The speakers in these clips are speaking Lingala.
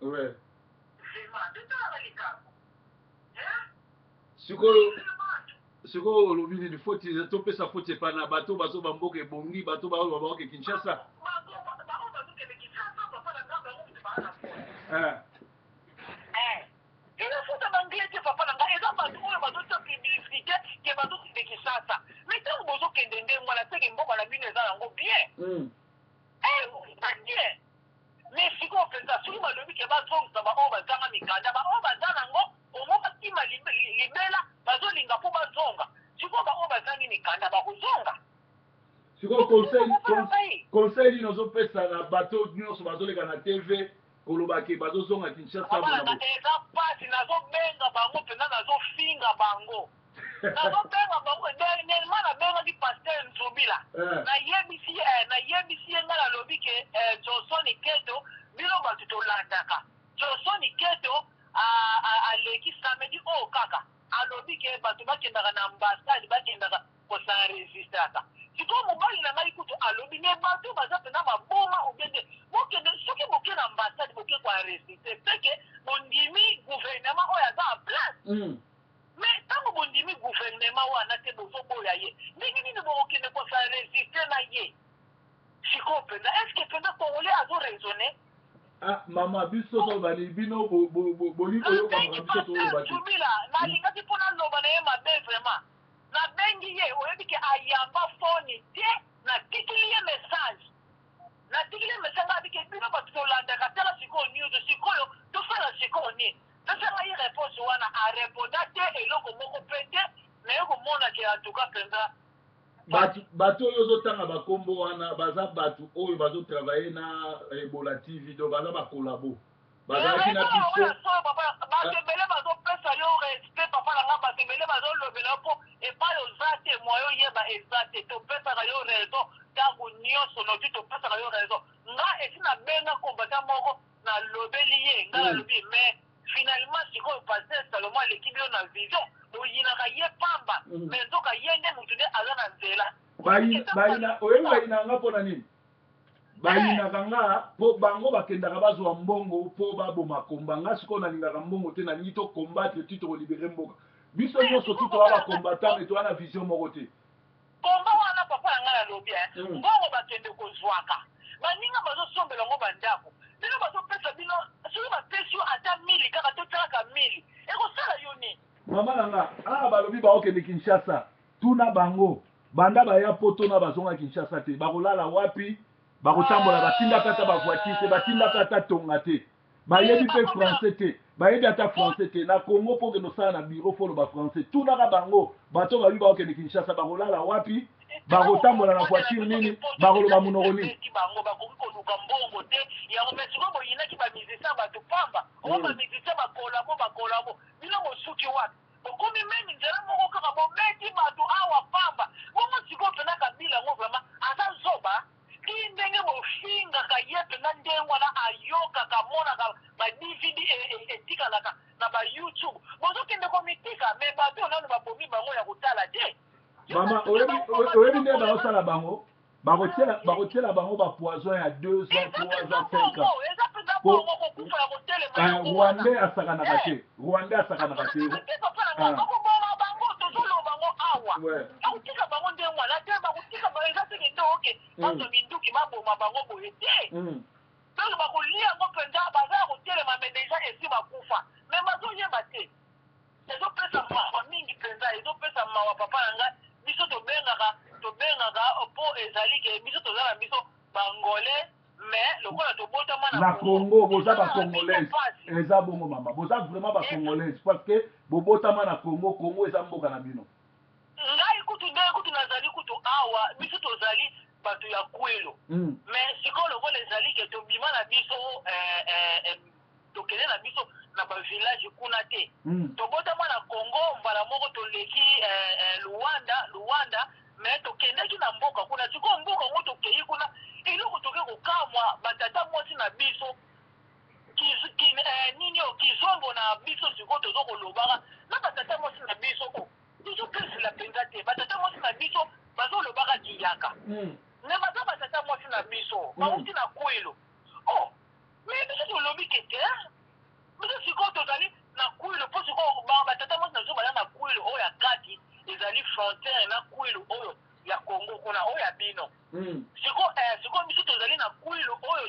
Ouais. Siko lobini ni foti to pesa foti pa na bato bazo bamboke bongi bato ba baboke Kinshasa. Il faut que papa nanga eza bato oyo bazotia publicité ke bazoki de Kinshasa. Mais ntango bozokende nde mwana teke mboka na bino eza yango bien. Bien. Mais sikoyo mpenza soki balobi ke bazongisa baoyo bazanga mikanda baoyo baza nango omo batima libela bazolinga mpo bazonga sikoyo baoyo bazangi mikanda bakozonga. Sikoyo conseil nini ozopesa na bato nyonso bazoleka na TV kolobaki bazozonga Kinshasa bona eza pasi nazobenga bango mpenza nazofinga bango nazobenga bango dernièrement nabengaki Pasteur Nzobila nayebisi ye nga nalobi ke Johnson Keto bino bato tolandaka Johnson Keto aleki samedi oyo kaka alobi ke bato bakendaka na ambassade bakendaka kosanregistraka sikoyo mobali na ngai kutu alobi me bato baza mpena baboma obende bokende soki boke na ambassade boke koenregistre peke bondimi gouvernement oyo aza en place mais ntango bondimi gouvernement wana te bozoboya ye ndenge nini bokokende kosanregistre na ye sikoyo mpenza estce mpenza congolais azoraisonne mama biso to bali bino bolingo yoka biso to bati nalingaki mpo naloba na ye mabe vraiment nabengi ye oyebi ke ayamba foni te natikili ye message abike bino bato tolandaka tala sikoyo news sikoyo tosala sikoyo nini tosanga ye réponse wana areponda te eloko moko mpe te naye komona ke atuka mpenza bato oyo ozotanga bakombo wana baza bato oyo bazotravaille na Ebola TV donc baza bakolabo bazalaki na biso bato ebele bazopesa yo respect papa na nga bato ebele bazolobela mpo epai oza te moyo oyeba eza te topesaka yo raison ntango nyonso noki topesaka yo raison nga esi nabenga kombata moko nalobeli ye nga nalobi mais finalement sikoyo Pasteur Salomo aleki bio na vision oyinaka ye pamba mais nzoka ye nde motu nde aza na nzela oyebi bayinanga mpona nini bayinaka nga mpo bango bakendaka bazwa mbongo mpo baboma komba nga sikoyo nalingaka mbongo te nalingi tokombatre ti tokolibere mboka biso nyonso ti toza bakombatant toza na vision moko te komba wana papa na ngai nalobi mbongo bakende kozwaka baninga bazosombela ngo bandako bino bazopesa bino soki bapesi yo ata 1000 kaka totalaka 1000 ekosala yo nini mama na nga awa balobi baokende Kinshasa tuna bango banda baya poto na bazonga Kinshasa te bakolala wapi bakotambola batindaka ata bavoiture te batindaka ata tonga te bayebi mpe français te bayebi ata français te na Congo mpo kende osala na bureau fo loba français tunaka bango bato babi baokende Kinshasa bakolala wapi bakotambola na voiture nini bakoloba monoko nini bango bakoki koluka mbongo te yango me sikoyo boyinaki bamisisa bato pamba omo bamisisa bakolabo bino mosuki wapi bokomi memi nzela moko kaka bometi bato awa pamba bongo sikoyo mpena kabila yango vraiment aza zoba ki ndenge bofingaka ye mpena ndenge wana ayokaka amonaka ba-DVD etikalaka na ba-YouTube bozokende komitika me bato nano babomi bango ya kotala te mama oyebi nde bakosala bango bakotiela bango bapoison ya 2 ans 3 ans 5 ans rwandais asakanaka te bakotika bango nde wana te bakotika eza teke nde oke bato minduki baboma bango boye te donc bakolia yango mpenza baza ya kotelema me deja esi bakufa me bazoyeba te ezopesa mawa mingi mpenza ezopesa mawa papa na ngai biso tobengaka mpo ezali ke biso toza na biso bangolais mais lokola tobotama na Congo boza bacongolaise eza bongo mama boza vraiment bacongolaise parce que bobotama na Congo eza mboka na bino ngai kutu nazali kutu awa biso tozali bato ya kwelo mais sikoyo lokola ezali ke tobima na biso tokende na biso na bavillage kuna te tobotama na Congo mbala moko toleki Luanda mais tokendeki na mboka kuna sikoyo mboka ngo tokei kuna eloko toke kokamwa batata mwasi na biso nini kizongi biso sikoyo tozokolobaka na batata mwasi na biso o tozopesela mpenza te batata mwasi na biso bazolobaka kiyaka me baza batata mwasi na biso bauti na kwelo o me biso tolobi kete biso sikoyo tozali na kwelo mpo sikoyo batata mwasi na biso baza na kwelo oyo ya kati ezali frontiere na kwelo oyo ya Congo kuna oyo ya bino sikoyo biso tozali na kwelo oyo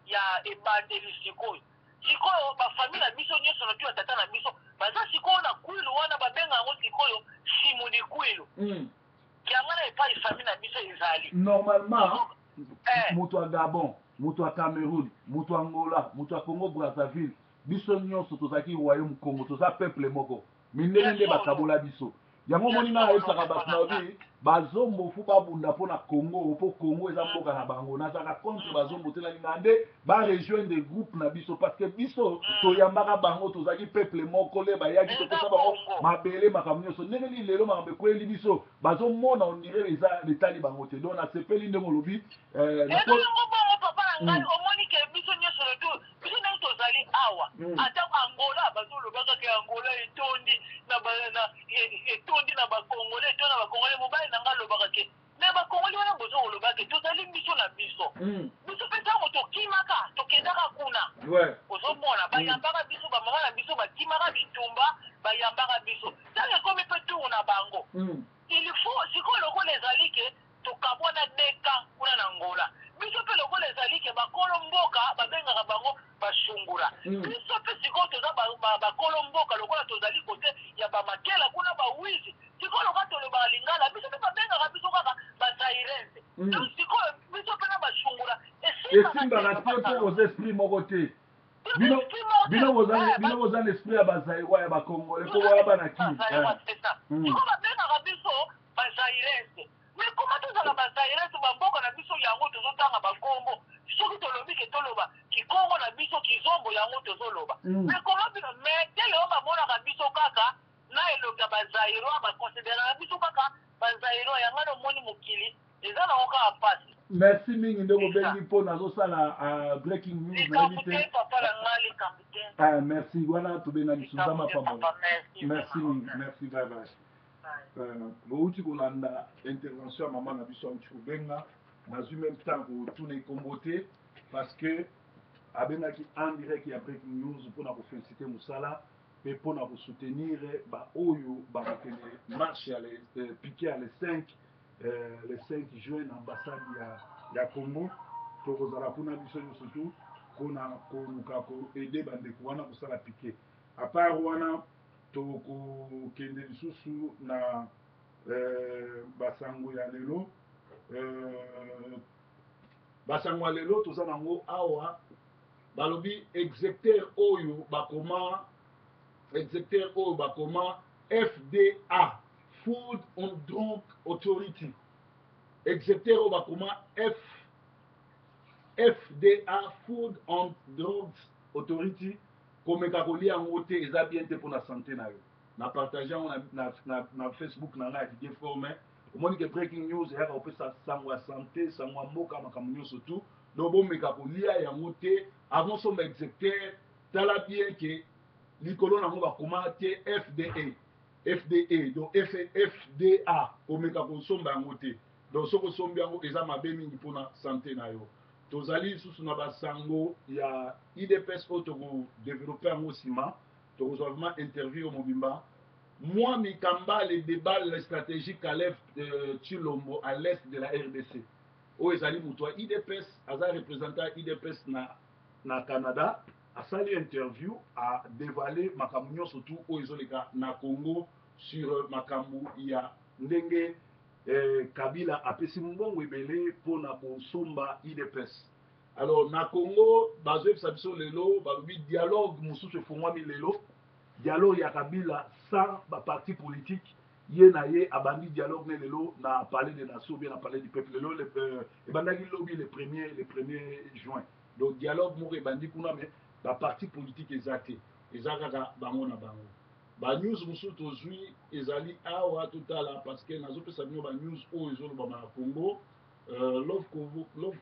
ya ebandeli sikoyo sikoyo bafamile na biso nyonso na tu ya tata na biso baza sikoyo na kwelo wana babenga yango sikoyo simudi kwelo yango na epai famile na biso ezali normalement moto ya Gabon moto ya Cameroun moto ya Angola moto ya Congo Brazzaville biso nyonso tozalaki royaume Congo toza peuple moko mindenge nde bakabola biso yango moni nga ayebisaka bato na obi bazombo fu babunda mpona Congo mpo Congo eza mboka na bango nazalaka contre bazombo te nalinga nde barejoindre groupe na biso parce que biso toyambaka bango tozalaki peuple moko le bayaki topesa bango mabele makambo nyonso ndenge nini lelo makambo ekweli biso bazomona ondire eza letali bango te donc nasepeli ndenge olobi omoni ke biso nyonso letu biso ndenge tozali awa ata Angola bazolobaka ke Angola etondi na bakongole etondi na bakongole mobali na nga alobaka ke me bakongole wana bozolobaka ke tozali biso na biso biso mpe ntango tokimaka tokendaka kuna ozomona bayambaka biso bamama na biso bakimaka bitumba bayambaka biso ntango ekomi mpe tour na bango il faut sikoyo lokola ezali ke tokabwana deka kuna na Angola biso mpe lokola ezali ke bakolo mboka babengaka bango basungura biso mpe sikoyo toza bakolo mboka lokola tozali kote ya bamakela kuna bawizi sikoyo lokola tolobaka lingala biso mpe babengaka biso kaka basairense donc sikoyo biso mpe na basungura esimbaka te mpo oza esprit moko te bino boza l'esprit ya bazairwa ya bakongole mpo wana banaki sikoyo babengaka biso basairense mais koma tozala bazairese bamboka na biso yango tozotanga bakongo soki tolobi ke toloba kikongo na biso kizombo yango tozoloba mais koma bino mais te leo bamonaka biso kaka na elongi ya bazairwa bakonsideraka biso kaka bazairwa yango na omoni mokili eza nango kaka pasi merci mingi nde bobengi mpo nazosala breaking news nayebi te papa na ngai likambo te merci wana tobenga lisuza mapamba merci mingi merci bye bye bouti kolanda intervention ya mama na biso auti kobenga nazwi même temps kotuna ekombo te parce que abengaki en direct ya breaking news mpona kofélicite mosala mpe mpona kosoutenir baoyo bakokende marche ya piqué ya le 5 juin na ambassade ya Congo tokozala kuna biso nyonso tu mpona koluka koede bandeko wana kosala piqué apart wana tokokende lisusu na basango ya lelo basango ya lelo toza nango awa balobi exécuteur oyo bakoma FDA Food and Drug Authority exécuteur oyo bakoma FDA Food and Drugs Authority komeka kolia yango te eza bien te mpona santé na yo na partage yango na Facebook na ngai Didier Forme omoni ke breaking news eyaka kopesa sango ya santé sango ya mboka makambo nyonso tu donc bomeka kolia yango te avant somba exécuteur tala bien ke likolo nango bakoma te FDA donc FDA komeka kosomba yango te donc soki osombi yango eza mabe mingi mpona santé na yo tozali lisusu na basango ya IDPS oyo tokodéveloppe yango nsima tokozwa vraiment interview yo mobimba moi mikamba le débat stratégique à l'est Chilombo à l'est de la RDC oyo ezali moto ya IDPS aza représentant ya IDPS na Canada asali interview adévoile makambo nyonso tu oyo ezoleka na Congo sur makambo ya ndenge Kabila apesi mbongo ebele mpona kosomba IDPS alors na Congo bazoyebisa biso lelo balobi dialogue mosusu efungwami lelo dialogue ya Kabila sans baparti politique ye na ye abandi dialogue ne lelo na palais des nations bien na palais du peuple lelo ebandaki lobi le 1er juin donc dialogue moko ebandi kuna me baparti politique eza te eza kaka bango na bango banews mosusu tozwi ezali awa totala parce que nazopesa bino banews oyo ezolobama na Congo Love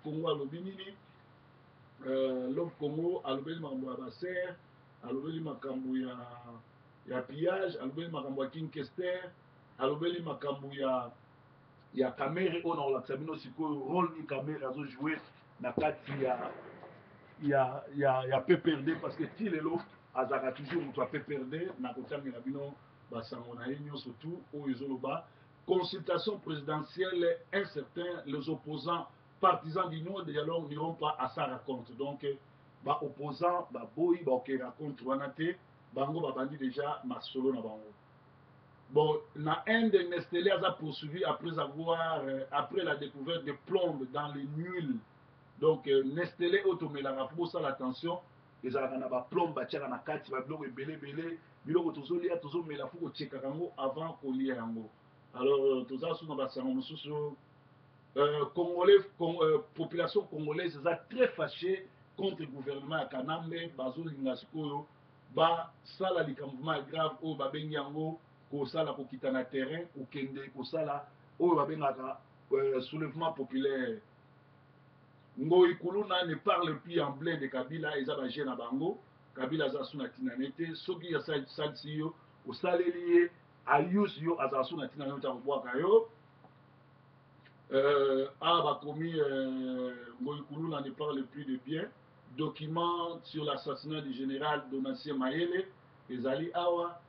Congo alobi nini Love Congo alobeli makambo ya basere alobeli makambo ya pillage, alobeli makambo ya Kinkester, alobeli makambo ya kamere oyo na kolakisa bino sikoyo rôle ni kamere azojoue na kati ya PPRD, parce que ti lelo azalaka toujours moto ya PPRD na kotangela bino basango na ye nyonso tout oyo ezoloba consultation présidentielle incertain, les opposants partisans du non dialogue n'iront pas à sa rencontre. Donc opposants boy ok rencontre wana te bango babandi déjà masolo na bango. Bon, na un de Nestlé a poursuivi après la découverte de plomb dans les nuls. Donc Nestlé automelanga faut ça l'attention, les alaka ba plomb batiaka na kati ba biloko ebele biloko tozolia tozomela faut ko cheka kango avant ko lia yango. Alors toza sous na basango mosusu population congolaise est très fâchée contre le gouvernement à Kanambe, bazolinga sikoyo ba sala likamvuma grave o babengi yango ko sala ko kitana terrain ou kende ko sala o babengaka soulèvement populaire. Ngoi Kuluna ne parle plus en blé de Kabila eza ba jeune bango Kabila za suna tinanete soki ya salsi yo o salelié ayus yo aza suna tinanete ko bwaka yo bakomi Ngoi Kuluna ne parle plus de bien. Document sur l'assassinat du général Donatien Mayele ezali awa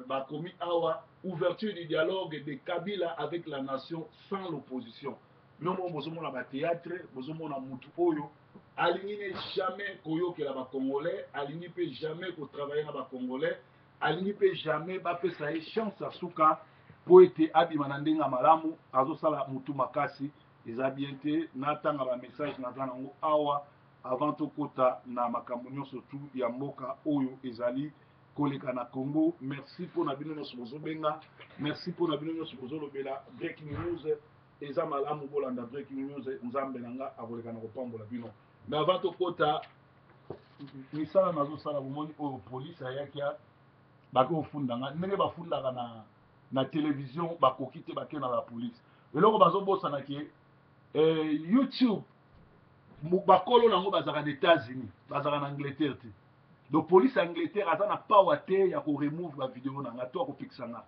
bakomi awa ouverture du dialogue de Kabila avec la nation sans l'opposition. Nous bozomona ba théâtre bozomona mutu oyo alingi ne jamais koyokela ba congolais, alingi pe jamais ko travailler na ba congolais, alingi pe jamais ba pesa chance asuka po ete abima na ndenga malamu azosala mutu makasi eza bien te natanga ba message naza nango awa avant tokota na makambo nyonso tu ya mboka oyo ezali koleka na Congo. Merci pour na bino nyonso bozobenga, merci pour na bino nyonso bozolobela breaking news eza malamu bolanda breaking news nzambe nanga akoleka na kopambola bino. Mais avant tokota misala nazosala bomoni oyo police ayaki bako ofundanga ndenge bafundaka na télévision bakoki te bake na la police eloko bazobosana ke YouTube bakolo nango bazalaka na États-Unis bazalaka na Angleterre te. Donc police Angleterre aza na power te ya ko remove ba vidéo nanga to akopikisa nga.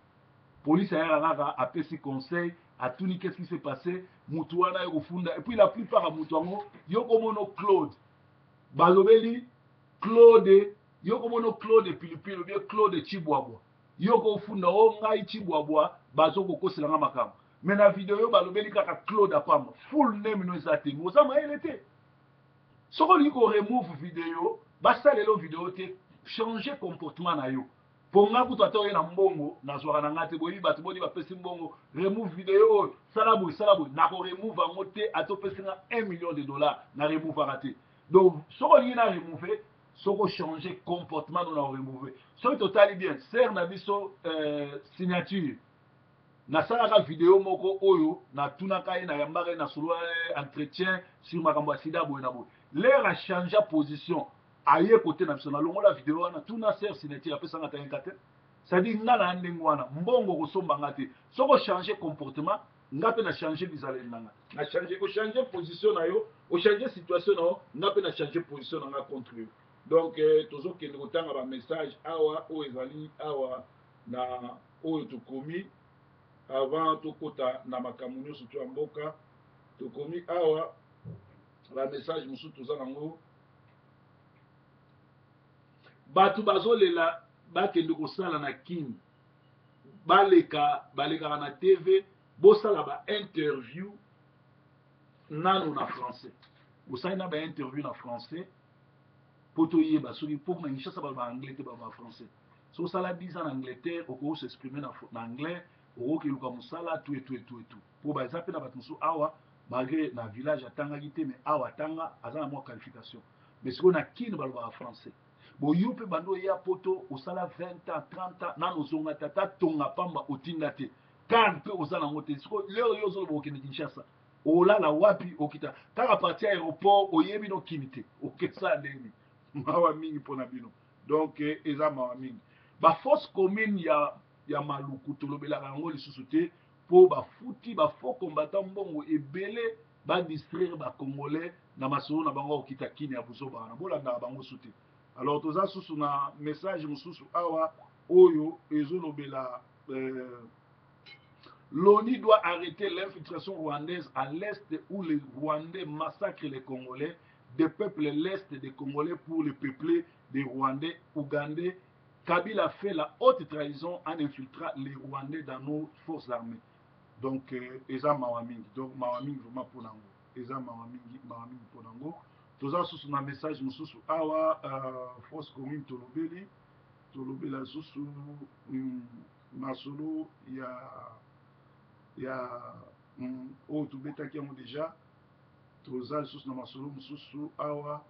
Police ayaka apesi conseil atuni qu'est-ce qui s'est passé mutu wana yo kofunda et puis la plupart ya mutu yango yoko mono Claude balobeli Claude yoko mono Claude Pilipili ou bien Claude Chibwabwa yoko ofunda o ngai Chibwabwa bazoko koselanga makambo. Mais na vidéo yo balobeli kaka Claude apamba full name no ezate ngozama ele te. Soko liko remove vidéo basalelo vidéo te changer comportement na yo. Pour nga kutu atoye na mbongo na zwaka na ngate boyi bato boni bapesi mbongo remove vidéo salabu na ko remove ango te atopesi nga $1 million na remove arate. Donc soko lingi na remove soko changer comportement na remove. Soko totali bien ser na biso signature na salaka vidéo moko oyo na tunaka ye na yambaka na solo entretien sur makambo ya sida boye na boye. L'air a changé position. Aye côté na biso na longo la vidéo wana tuna ser signature apesa nga tanga te. Ça dit nga na ndenge wana mbongo kosomba ngate. Soko changer comportement ngape na changer bizale nanga. Na changer ko changer position na yo, o changer situation na yo, ngape na changer position na nga contre yo. Donc tozo kende kotanga ba message awa o ezali awa na oyo tokomi avant tokota na makambo nyonso tu ya mboka tokomi awa ba message mosusu toza nango bato bazolela bakende kosala na kini balekaka na TV bosala ba interview nano na français bosali na ba interview na français po toyeba soki mpo na Kinshasa ba anglais te ba français so sala 10 ans en Angleterre oko s'exprimer na anglais oko luka musala tout po ba zape na bato mosusu awa malgré na village atangaki te mais awa tanga aza na mwa qualification mais siko na kini balobaka français boyo mpe bando ya poto osala 20 ans 30 ans nano ozonga tata tonga pamba otinda te kan mpe oza nango te siko leo yo ozoloba okende Kinshasa olala wapi okita kaka parti ya aéroport oyebi no kini te okesala ndenge mawa mingi mpona bino donc eza mawa mingi baforce commune ya maluku tolobelaka yango lisusu te mpo bafuti bafaux combattant mbongo ebele badistraire bacongolais na masolo na bango okita kini ya bozobaka na bolandaka bango su te Alors toza susu na message mususu awa oyo ezolobela l'ONU doit arrêter l'infiltration rwandaise à l'est où les Rwandais massacrent les Congolais, dépeuplent l'est des Congolais pour le peupler des Rwandais, Ougandais. Kabila fait la haute trahison en infiltrant les Rwandais dans nos forces armées. Donc, eza mawamingi. Donc, mawamingi vraiment pour nango. Eza mawamingi pour nango. Toza susu na message mususu awa force commune tolobela susu masolo ya oyo tobetaki yango deja toza lisusu na masolo mosusu awa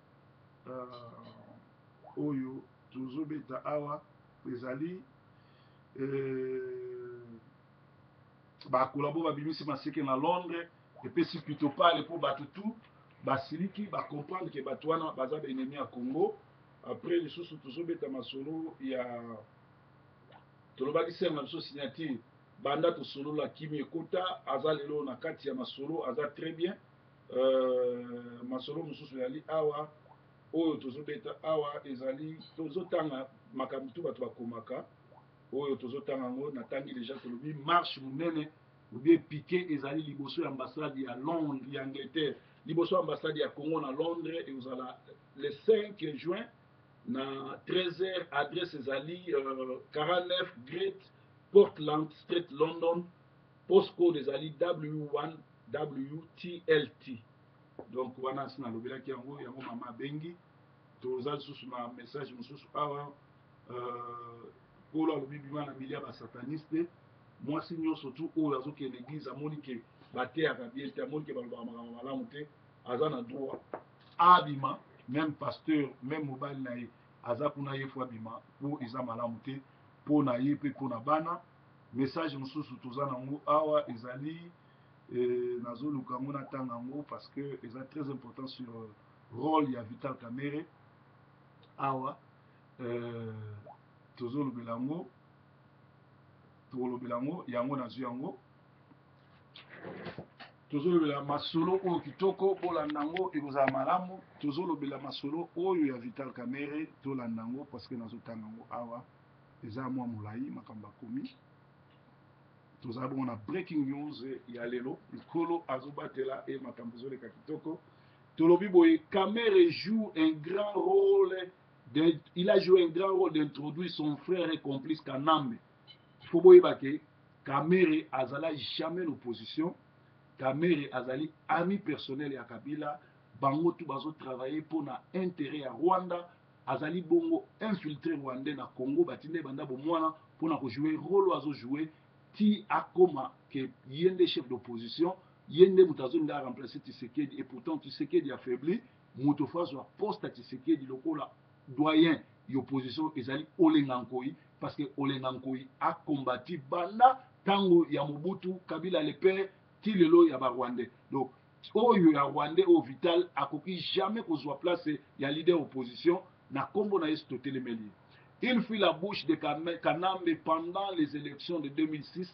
oyo tozobeta awa ezali bakolabo babimisi maseke na Londres epesi plutôt pale mpo bato tu basiliki bacomprendre ke bato wana baza baennemi ya Congo. Après lisusu tozobeta masolo ya tolobaki ser na biso signature banda tosolola Kimi Ekota aza lelo na kati ya masolo aza très bien. Masolo mosusu yali awa oyo tozobeta awa ezali tozotanga makambo tu bato bakomaka oyo tozotanga yango natangi deja tolobi marche monene obie piqué ezali liboso ya ambassade ya Londres ya Angleterre liboso ya ambassade ya Congo na Londres ezala le 5 juin na 13h adresse ezali 49 Great Portland Street London postcode ezali W1 WTLT. Donc wana sina lobelaki yango mama bengi toza lisusu na message mosusu awa polo alobi bima na milia basataniste mwasi nyonso tu oyo azokende église amoni ke bateyaka bien te amoni ke balobaka makambo malamu te aza na droit abima même pasteur même mobali na ye aza kuna ye fo abima po eza malamu te mpo na ye mpe mpo na bana. Message mosusu toza nango awa ezali nazoluka ngo natanga yango parce que eza très important sur rôle ya Vital Kamerhe awa tozolobela yango yango nazwi yango tozolobela masolo oyo kitoko bolanda yango ekozala malamu. Tozolobela masolo oyo ya Vital Kamerhe tolanda yango parce que nazotanga yango awa eza mwa molai makambo akomi tozala bongo na breaking news ya lelo likolo azobatela e makambo ezoleka kitoko tolobi boye Kamerhe joue un grand rôle il a joué un grand rôle d'introduire son frère et complice Kanambe. Il faut boyeba ke Kamerhe azala jamais l'opposition. Kamerhe azali ami personnel ya Kabila bango tu bazo travailler pour na intérêt ya Rwanda azali bongo infiltré rwandais na Congo batinde banda bomwana pour na ko jouer rôle azo jouer ti akoma ke yende chef d'opposition yende mutazo nda remplacer Tshisekedi et pourtant Tshisekedi affaibli muto fazwa poste Tshisekedi lokola doyen y'opposition ezali Olenga Nkoyi parce que Olenga Nkoyi a combattu banda tango ya Mobutu Kabila le père ti lelo ya ba Rwandais. Donc oyo ya Rwandais au Vital akoki jamais kozwa place ya leader opposition na kombo na yesu totelemeli. Il fit la bouche de Kanambe pendant les élections de 2006.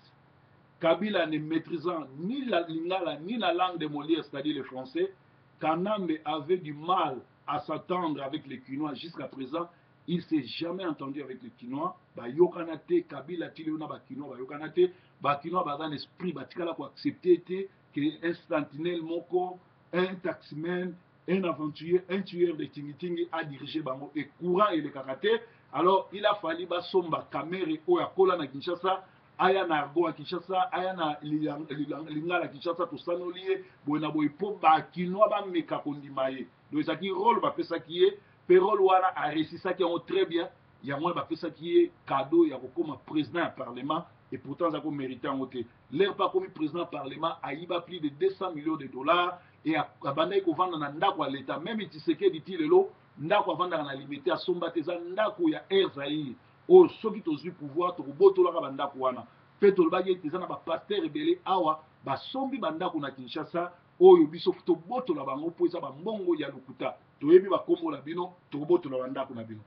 Kabila ne maîtrisant ni la lingala ni la langue de Molière, c'est-à-dire le français, Kanambe avait du mal à s'attendre avec les Kinois. Jusqu'à présent, il ne s'est jamais entendu avec les Kinois. Yokanate, Kabila, Tileona, Bakinois, Yokanate, Bakinois, Bazan esprit, Batikala, pour accepter qu'un sentinelle moko, un taximan, un aventurier, un tueur de Tingitingi a dirigé Bango et courant et le karaté. Alors, il a fallu Basomba, Kamerhe, Oyakola, na Kinshasa, aya na argo à Kinshasa, aya na lingala Kinshasa, tout ça, nous lié, boina boipo, Bakinois, Bameka, Kondimaye. Donc, ça qui rôle, ça qui est, Perol Wara a réussi ça qui est très bien. Il y a moins ça qui est cadeau, il y a comme président du Parlement, et pourtant, ça a mérité en côté. L'air pas comme président du Parlement, a eu plus de 200 millions de dollars, et à Bandai ko vanda na ndako à l'État, même si c'est que dit lelo, ndako vanda na limité à somba teza ndako ya Air Zaïre. Oh, ceux qui ont eu pouvoir, to boto la bandako wana. Peto le bagay teza na ba pasteur rebelle awa, ba sombi bandako na Kinshasa, oyo biso to boto la bango po eza ba mbongo ya lokuta. To yebi ba kombo la bino, to boto la bandako na bino.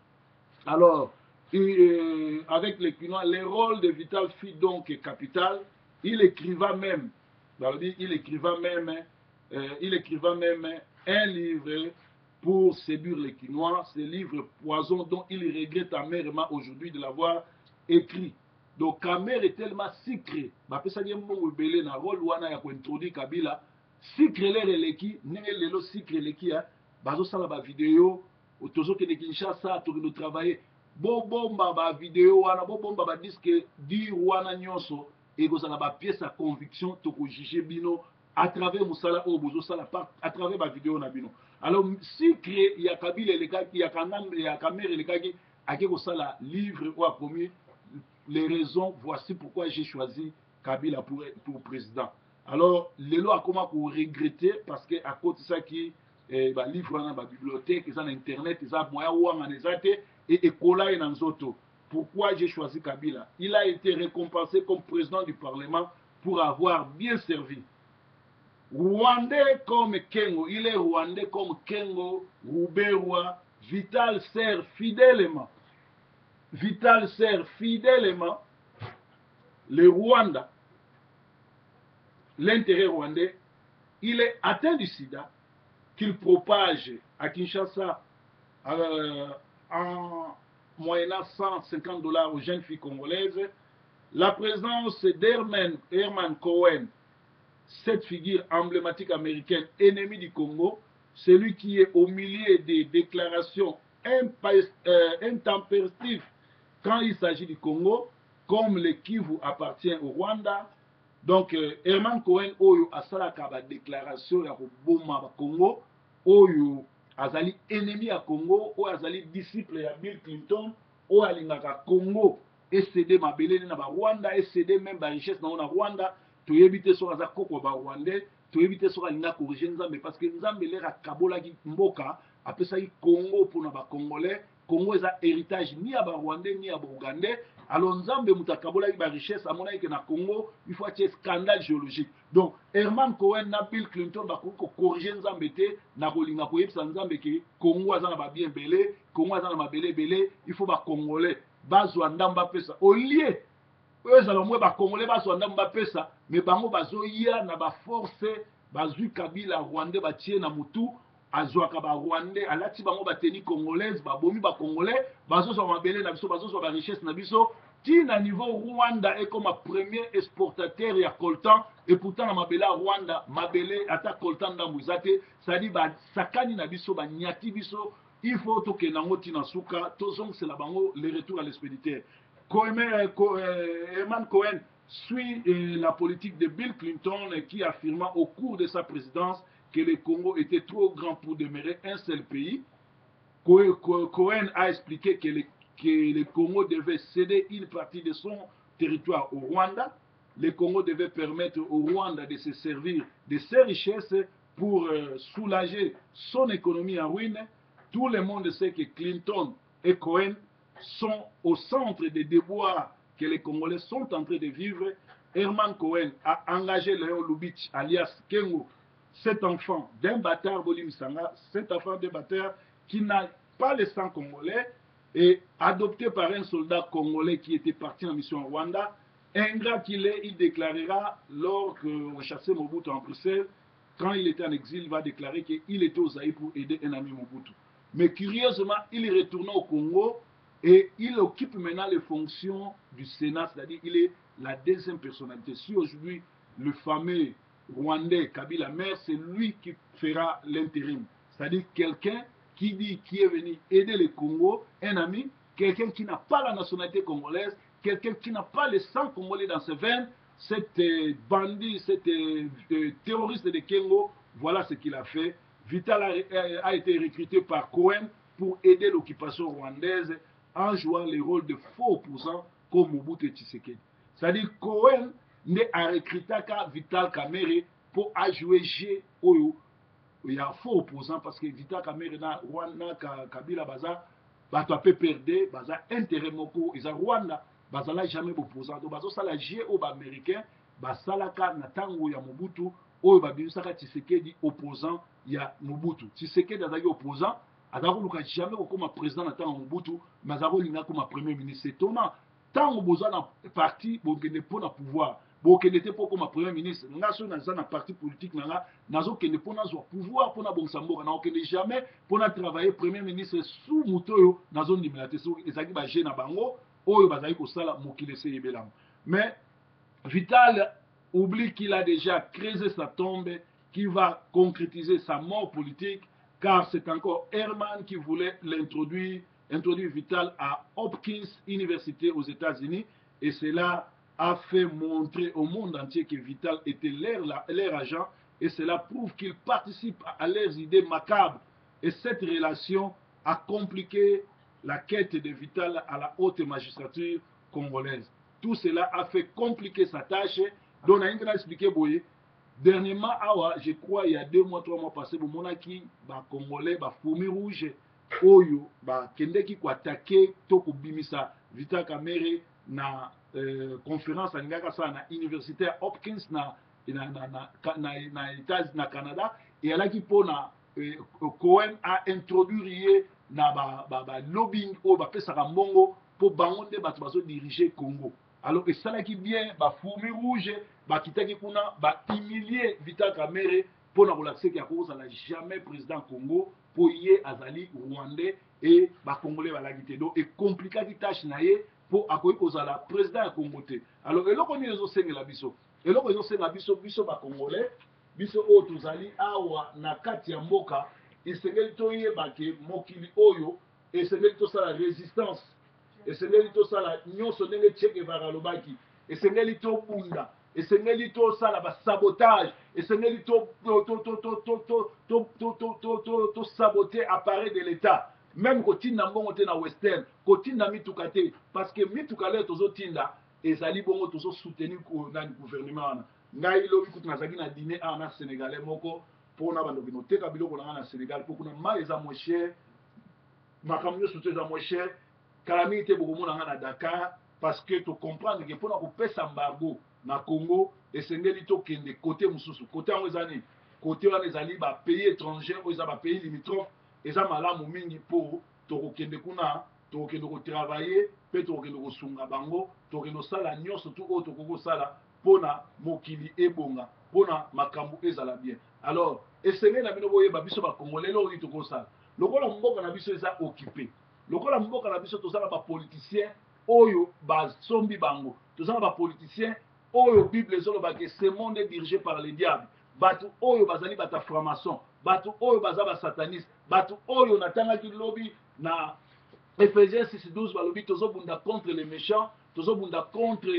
Alors, avec les Kinois, le rôle de Vital fut donc capital. Il écriva même un livre pour séduire les Quinois, ce livre poison dont il regrette amèrement aujourd'hui de l'avoir écrit. Donc Kamer est tellement secret, bapesa nye mbongo ebele na rôle wana ya kointroduire Kabila, secret lere eleki, ndenge lelo secret eleki ya, bazosala ba vidéo, tozokende Kinshasa, tokende travailler, bobomba ba vidéo wana, bobomba ba disque dire wana nyonso, ekozala ba pièce à conviction, toko juger bino, à travers musala o bozosala, à travers ba vidéo na bino. Alors secret ya Kabila elekaki, ya Kamer elekaki, ake kosala livre ou a promis les raisons, voici pourquoi j'ai choisi Kabila pour président. Alors, les lois comment pour regretter parce que à cause de ça qui livre dans la bibliothèque, ils ont internet, ils ont moyen ou en et cola et dans autres. Pourquoi j'ai choisi Kabila? Il a été récompensé comme président du Parlement pour avoir bien servi. Rwandais comme Kengo, il est Rwandais comme Kengo, Rouberwa, Vital sert fidèlement. Vital sert fidèlement le Rwanda, l'intérêt rwandais. Il est atteint du sida qu'il propage à Kinshasa en moyennant $150 aux jeunes filles congolaises. La présence d'Herman Cohen, cette figure emblématique américaine, ennemi du Congo, celui qui est au milieu des déclarations intempestives quand il s'agit du Congo, comme le Kivu appartient au Rwanda. Donc, Herman Cohen, Oyo, Asalaka, la déclaration, ya Boma, Congo, Oyo, Azali, ennemi à Congo, Oyo, Azali, disciple à Bill Clinton, Oyo, Alingaka, Congo, et cédé ma belé na Rwanda, et cédé même ma richesse na Rwanda, tu éviter sur Azakoko, Rwandais, tu éviter sur Alina corriger Nzambe, parce que Nzambe l'air à Kabola, Mboka, après ça, Congo pour les Congolais. Congo est un héritage ni à Rwandais ni à Ougandais. Alors Nzambe mutakabola ba richesse à mon avis que na Congo il faut qu'il y ait scandale géologique. Donc Herman Cohen na Bill Clinton ba ko corriger Nzambe te na kolinga ko yebisa Nzambe ke Congo azana ba bien belé, Congo azana ba belé belé, il faut ba Congolais bazwa ndamba pesa au lieu eux allons moi ba Congolais bazwa ndamba pesa mais bango bazoya na ba force bazui Kabila Rwandais ba tie na mutu azwaka ba Rwandais alati bango bateni congolaise babomi ba congolais bazozwa mabele na biso bazozwa ba richesse na biso ti na niveau Rwanda est comme un premier exportateur ya coltan et pourtant na mabele Rwanda mabele ata coltan ndambu zate ça dit ba sakani na biso ba nyati biso il faut toke nango ti na suka tozong c'est la bango le retour à l'expéditeur. Herman Cohen suit la politique de Bill Clinton qui affirma au cours de sa présidence que le Congo était trop grand pour demeurer un seul pays. Cohen a expliqué que le Congo devait céder une partie de son territoire au Rwanda. Le Congo devait permettre au Rwanda de se servir de ses richesses pour soulager son économie en ruine. Tout le monde sait que Clinton et Cohen sont au centre des déboires que les Congolais sont en train de vivre. Herman Cohen a engagé Léon Lubitsch, alias Kengo, cet enfant d'un bâtard, Bolim Sanga, cet enfant d'un bâtard qui n'a pas le sang congolais, et adopté par un soldat congolais qui était parti en mission au Rwanda. Ingrat qu'il est, il déclarera, lors qu'on chassait Mobutu en Bruxelles, quand il était en exil, il va déclarer qu'il était au Zaïre pour aider un ami Mobutu. Mais curieusement, il est retourné au Congo et il occupe maintenant les fonctions du Sénat, c'est-à-dire il est la deuxième personnalité. Si aujourd'hui, le fameux Rwandais Kabila Mer, c'est lui qui fera l'intérim. C'est-à-dire quelqu'un qui dit qui est venu aider le Congo, un ami, quelqu'un qui n'a pas la nationalité congolaise, quelqu'un qui n'a pas le sang congolais dans ses veines, cet bandit, cet terroriste de Kengo, voilà ce qu'il a fait. Vital a été recruté par Cohen pour aider l'occupation rwandaise en jouant le rôle de faux opposants comme Mobutu et Tshisekedi. C'est-à-dire Cohen a recruté Vital Kamerhe pour jouer jeu Oyo. Il y a faux opposants parce que Vital Kamerhe na Rwanda Kabila baza bato pe perdre baza intérêt moko ils a Rwanda baza là jamais opposant donc bazo sala jeu au américain basalaka na tango ya Mobutu oyo babisaka Tshisekedi opposant ya Mobutu. Tshisekedi azaki opposant azakoluka jamais comme président na tango Mobutu mais azakolinga comme premier ministre. C'est étonnant tango boza na parti bongene pour na pouvoir bokende te po koma premier ministre nga so naza na parti politique nanga nazokende mpo nazwa pouvoir mpo nabongisa mboka naokende jamais mpo na travailler premier ministre sous moto oyo nazondimela te soki ezalaki baje na bango oyo bazali kosala mokili ese eyebelamo. Mais Vital oublie qu'il a déjà creusé sa tombe, qui va concrétiser sa mort politique, car c'est encore Herman qui voulait introduire Vital à Hopkins University aux États-Unis, et cela a fait montrer au monde entier que Vital était leur agent, et cela prouve qu'il participe à leurs idées macabres. Et cette relation a compliqué la quête de Vital à la haute magistrature congolaise. Tout cela a fait compliquer sa tâche. Donc, on a expliqué, dernièrement, je crois, il y a 2 mois, 3 mois passés, on a qui, Congolais, fourmi rouge, Oyo, Kende qui attaqué, Toko Bimisa, Vital Kamere, na conférence à l'université Hopkins, na Canada, et elle a qui pour Cohen a introduit na lobbying au Pesara Mongo pour bangonde bato diriger Congo. Alors et ça qui bien fourmi rouge kitaki kuna humilier Vital Kamere pour na relaxer qui a cause à la jamais président Congo pour y azali rwandais et congolais balagité donc et compliqué qui tâche naie pour akoyi kozala président Congo te. Alors eloko ni ezo sengela biso eloko ezo sengela biso congolais biso o tozali awa na kati ya mboka esengeli toyeba ke mokili oyo esengeli tosala résistance esengeli tosala nyonso ndenge Che Guevara alobaki esengeli tobunda esengeli tosala basabotage esengeli tosabote appareil de l'état même kotinda mbongo te na western kotinda mituka te parce que mituka leo tozotinda ezali bongo tozosoutenir na gouvernement wana ngai lobi kutu nazalaki na dîner awa na sénégalais moko mpona bandoki noteka biloko na nga na sénégal mpo kuna mai eza moins cher makambo nyonso to eza moins cher kala mingi te bokomona nga na Dakar parce que tocomprendre ke mpona kopesa embargo na Congo esengeli tokende kote mosusu kote yango eza nini kote wana ezali bapays étranger oyo eza bapays limitrophe eza malamu mingi mpo tokokende kuna tokokende kotravaille mpe tokokende kosunga bango tokokende kosala nyonso tu oyo tokoki kosala mpona mokili ebonga mpona makambo ezala bien. Alors esengeli na bino boyeba biso bakongolais lelo oyo tokosala lokola mboka na biso eza occupé lokola mboka na biso tozala bapoliticien oyo basombi bango tozala bapoliticien oyo bible ezoloba ke ce monde est dirigé par le diable bato oyo bazali bata franc-maçon bato oyo baza basataniste bato oyo natangaki lobi na Ephésiens 6:12 balobi tozobunda contre les méchants tozobunda contre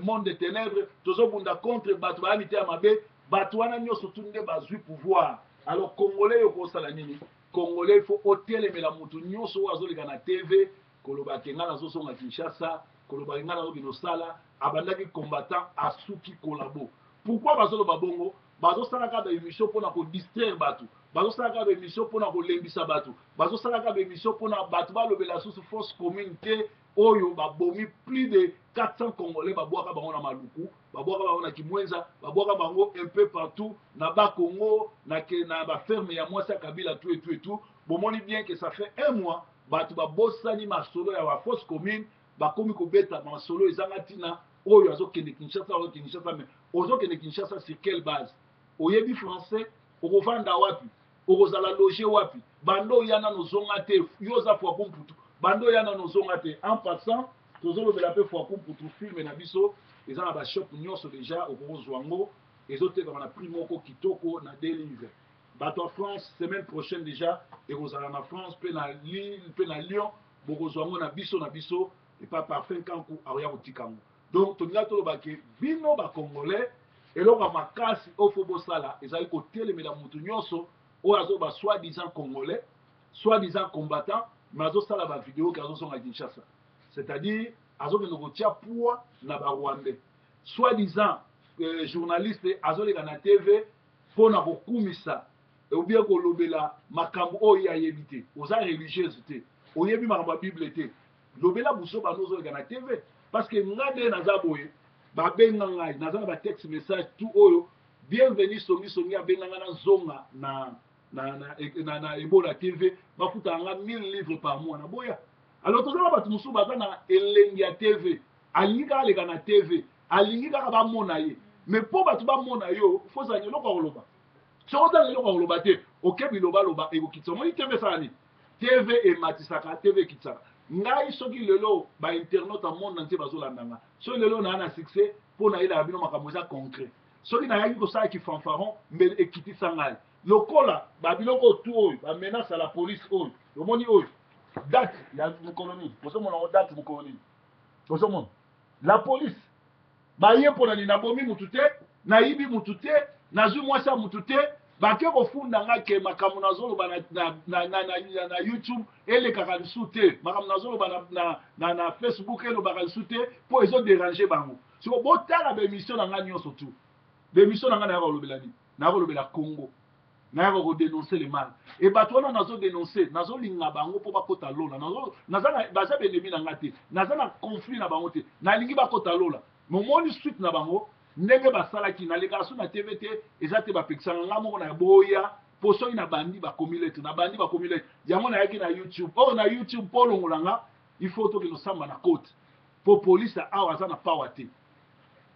monde des ténèbres tozobunda contre bato bayani te ya mabe bato wana nyonso tu nde bazwi pouvoir. Alors congolais yo kosala nini congolais il faut otelemela motu nyonso oyo azoleka na tv koloba ke nga nazosonga Kinshasa koloba ke nga nazokende osala abandaki combattant asuki kolabo. Pourquoi bazoloba bongo bazosalaka baémission mpona kodistraire bato bazosalaka baémission mpona kolembisa bato bazosalaka baémission mpona bato balobela susu force commune te oyo babomi plus de 400 congolais babwaka bango na maluku babwaka bango na kimwenza babwaka bango un peu partout na bakongo na baferme ya mwasi ya kabila tout et tout et tout. Bomoni bien que ça fait 1 mois bato babosani masolo ya baforce commune bakomi kobeta masolo ezanga ntina oyo azokende Kinshasa ozokende Kinshasa mais ozokende Kinshasa sur quelle base oyebi français okovanda wapi okozala loger wapi bando yana nozonga te yoza fois kumputu bando yana nozonga te en passant tozolobela pe fois kumputu film na biso eza na bashop nyonso déjà okozwango ezotekama na prix moko kitoko na 2 livres bato a France semaine prochaine déjà ekozala na France pe na Lille pe na Lyon bokozwango na biso et pas parfum kanku akoya kotikango. Donc tolinga toloba ke bino bacongolais eloko ya makasi oyo fo bosala ezali kotelemela motu nyonso oyo azoba soi-disant congolais soi-disant combattant mais azosala bavideo ke azosonga Kinshasa c'est-à-dire azokende kotia poids na barwandais soi-disant journaliste azoleka na tv mpona kokumisa ou bien kolobela makambo oyo ayebi te oza religieuse te oyebi makambo ya bible te lobela buso bano ozoleka na tv parce que nga nde naza boye babenga ngai naza na batexte message tout oyo bienvenu songisongi abenganga na zonga na ebola tv bafuta nga 1000 livres par mois na boya. Alors tozala bato mosusu baza na elengi ya tv alingi kaka aleka na tv alingi kaka bamona ye mais mpo bato bamona yo fozala eloko ya koloba soki ozala eloko ya koloba te okebi lobaloba ekokitisa omoni tv esala nini tv ematisaka tv ekitisaka ngai soki lelo bainternaute ya monde entier bazolanda nga soki lelo naa na succès mpo nayelaka bino makambo eza concret soki nayaki kosala kifanfaron mbele ekitisa ngai lokola babiloko tu oyo bamenase ya la police oyo omoni oyo date ya mokolo nini ozomona ngo date mokolo nini ozomona la police baye mpona nini nabomi mutu te nayibi mutu te nazwi mwasi ya mutu te bake kofunda nga ke makambo nazoloba na youtube elekaka lisu te makambo nazoloba na facebook elobaka lisu te mpo ezoderange bango siko botala baémission na nga nyonso tu baémission na nga nayaka kolobela nini nayaka kolobela congo nayaka kodénonce le mal e bato wana nazodénonce nazolinga bango mpo bakota lola baza benemi na nga te naza na conflit na bango te nalingi bakota lola momoni suite na bango ndenge basalaki nalekaka so na tv te eza te bapekisanga nga moko na boya mpo soki na bandi bakomi lete na bandi bakomi lete yango nayaki na youtube oyo na youtube mpo olongola nga ifo tokende osamba na kote mpo polise awa aza na pawa te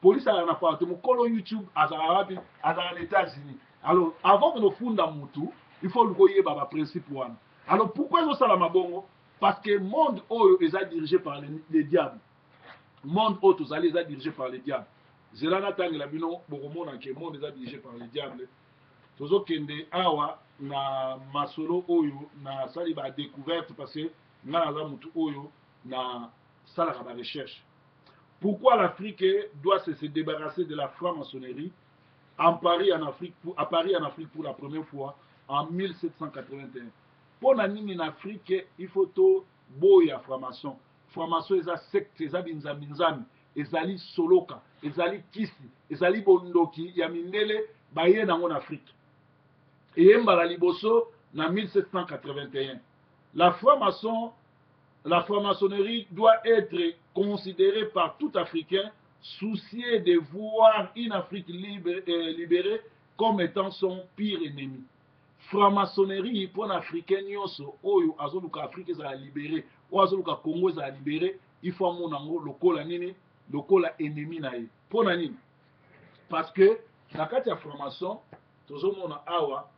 polise azala na pawa te mokolo youtube azalaka wapi azalaka na états-unis alors avant que nofunda mutu il faut luka oyeba baprincipe wana alors pourquoi ezosalama bongo parce que monde oyo eza dirigé par les diables monde oyo tozali eza dirigé par les diables zela natangela bino bokomona ke monde eza dirigé par les diables tozokende awa na masolo oyo nasali badécouverte parce que nga naza mutu oyo nasalaka barecherche pourquoi l'Afrique doit se débarrasser de la franc-maçonnerie à Paris en Afrique pour la première fois en 1781 pour na nini na Afrique il faut to boya franc-maçon franc-maçon eza secte eza binzambi ezali soloka ezali kisi ezali bondoki ya mindele baye nango na Afrique eyembala liboso na 1781 la franc-maçonnerie doit être considérée par tout Africain soucié de voir une Afrique libérée comme étant son pire ennemi. Franc-maçonnerie pour l'Africain nyonso oyo azoluka Afrique ezala libérée ou azoluka Congo ezala libérée il faut monango lokola nini lokola ennemi na ye pona nini parce que na kati ya franc-maçon tozomona awa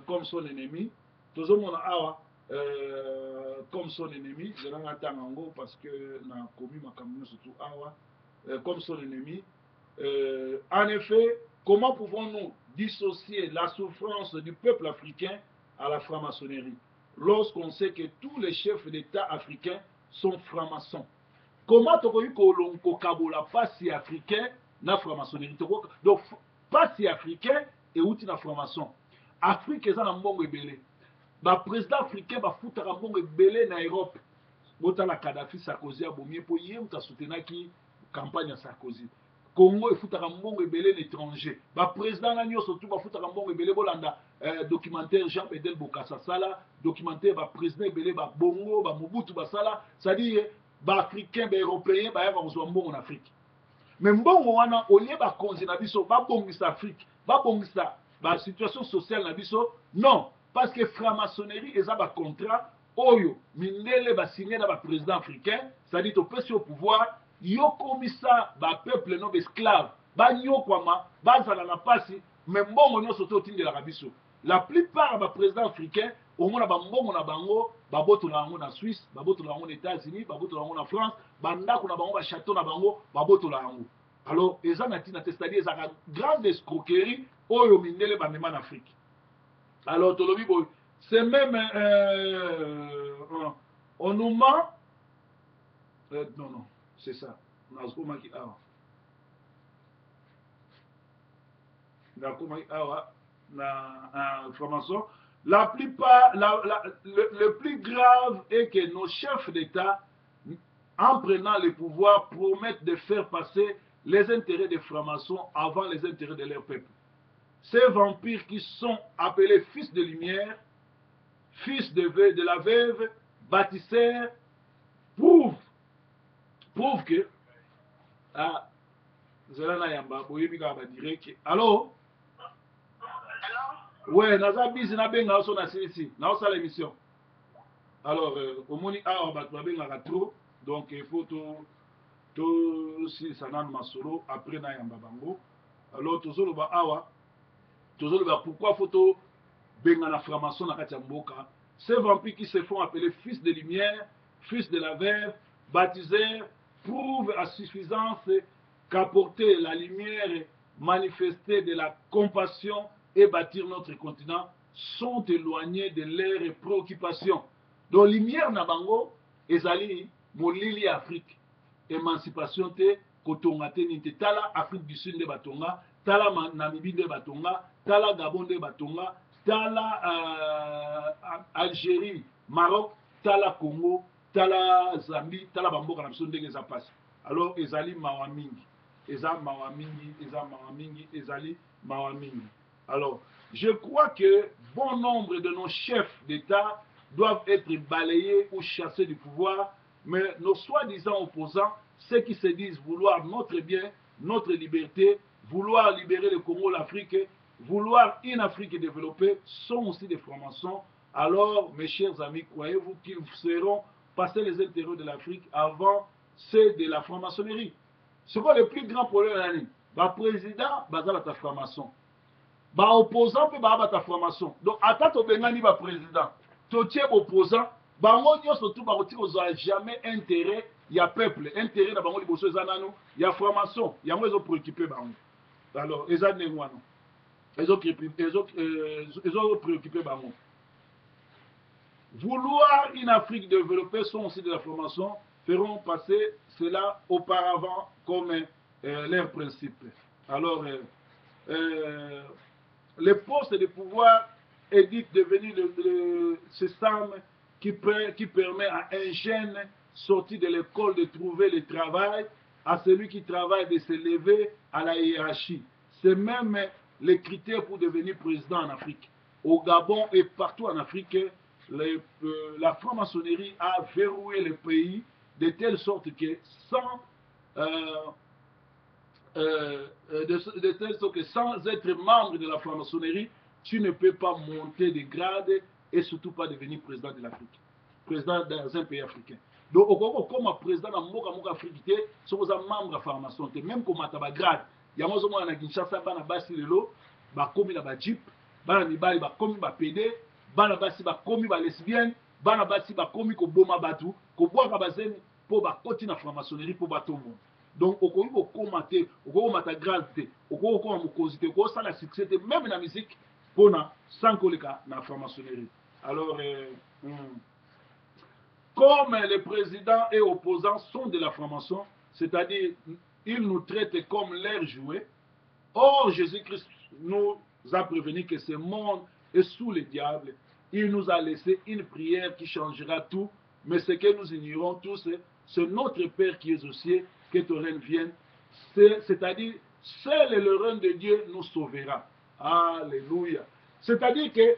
comme son ennemi tozomona awa comme son ennemi zelanga tangango parce que na komi makambo surtout awa comme son ennemi. En effet, comment pouvons-nous dissocier la souffrance du peuple africain à la franc-maçonnerie lorsqu'on sait que tous les chefs d'État africains sont francs-maçons? Comment tu peux kabola pasi africain na franc-maçonnerie? Donc, pasi africain et outil na franc-maçon. Afrique est en mbongo ebele. Ba président africain ba futaka mbongo ebele na Europe. Bota la Kadhafi Sarkozy abomi po yem ta soutenaki campagne à Sarkozy. Congo efutaka mbongo ebele l'étranger. Ba président na nyo surtout ba futaka mbongo ebele bolanda documentaire Jean Bedel Bokassa sala, documentaire ba président ebele ba Bongo, ba Mobutu basala, c'est-à-dire ba africain ba européen ba yaka kozwa mbongo en Afrique. Mais mbongo wana olie ba konzi na biso ba bongisa Afrique, ba bongisa ba situation sociale na biso, non, parce que franc-maçonnerie eza ba contrat oyo mindele ba signé na ba président africain, c'est-à-dire to pesi au pouvoir yokomisa ba peuple no esclave ba nyokwama bazala na pasi mais mbongo nyonso to tindela biso la plupart ba président africain omona ba mbongo na bango ba botola yango na Suisse ba botola yango na États-Unis ba botola yango na France ba ndako na bango ba château na bango ba botola yango alors eza na tina c'est-à-dire eza grande escroquerie oyo mindele ba mema na Afrique alors tolobi boy c'est même on nous ment non c'est ça. La plupart, le plus grave est que nos chefs d'État, en prenant le pouvoir, promettent de faire passer les intérêts des francs-maçons avant les intérêts de leur peuple. Ces vampires qui sont appelés fils de lumière, fils de la veuve, bâtisseurs, prouvent que ah zelana yamba boyebi ka ba direct allô ouais naza busy na benga so na sisi na osala émission alors omoni awa ba benga ka trop donc il faut to tosilisa nanu masolo après na yamba bango. Alors tozoloba awa tozoloba pourquoi faut benga na franc-maçon na kati ya mboka. Ces vampires qui se font appeler fils de lumière, fils de la verve, baptisés, prouvent à suffisance qu'apporter la lumière, manifester de la compassion et bâtir notre continent sont éloignés de leurs préoccupations. Donc lumière na bango ezali molili Afrique. Émancipation te kotonga te ninte tala Afrique du Sud de batonga, tala Namibie de batonga, tala Gabon de batonga, tala Algérie, Maroc, tala Congo, tala Zambie, tala bamboka na biso ndenge eza pasi. Alors ezali mawa mingi, eza mawa mingi, eza mawa mingi, ezali mawa mingi. Alors je crois que bon nombre de nos chefs d'État doivent être balayés ou chassés du pouvoir, mais nos soi-disant opposants, ceux qui se disent vouloir notre bien, notre liberté, vouloir libérer le Congo, l'Afrique, vouloir une Afrique développée, sont aussi des francs-maçons. Alors, mes chers amis, croyez-vous qu'ils seront passés les intérêts de l'Afrique avant ceux de la franc-maçonnerie? C'est quoi le plus grand problème? Le président, c'est un franc-maçon. Opposant peut être franc-maçon. Donc, attends, tu as président. Tu es opposant. Surtout, tu n'as jamais intérêt. Il y a peuple. Intérêt dans le peuple. Il y a franc-maçon. Il y a des préoccupés. Alors, ils ont préoccupé. Vouloir une Afrique développée sont aussi de la formation, feront passer cela auparavant comme leur principe. Alors, le poste de pouvoir est dit devenu le système qui permet à un jeune sorti de l'école de trouver le travail, à celui qui travaille de se lever à la hiérarchie. C'est même les critères pour devenir président en Afrique. Au Gabon et partout en Afrique, la franc-maçonnerie a verrouillé le pays de telle sorte que sans être membre de la franc-maçonnerie, tu ne peux pas monter de grade et surtout pas devenir président de l'Afrique, président dans un pays africain. Donc, comme président de l'Afrique africain, si vous êtes membre de la franc-maçon, même comme tu as grade, il y a un Kinshasa, bana basi lelo, ba komi na ba jeep, bana mibali ba komi ba PD, bana basi ba komi ba lesbienne, bana basi ba komi ko boma batu, ko boaka bazeni po ba koti na franc-maçonnerie po ba tout monde. Donc, au Congo, commenter, au Congo, mata grade, au Congo, on cause, au Congo, ça la succès, même la musique, pour na sans colika na franc-maçonnerie. Alors, comme les présidents et opposants sont de la franc-maçon, c'est-à-dire ils nous traitent comme leurs jouets. Or, Jésus-Christ nous a prévenu que ce monde est sous le diable. Il nous a laissé une prière qui changera tout, mais ce que nous ignorons tous, c'est notre Père qui est aux cieux, que ton règne vienne. C'est-à-dire, seul le règne de Dieu nous sauvera. Alléluia. C'est-à-dire que,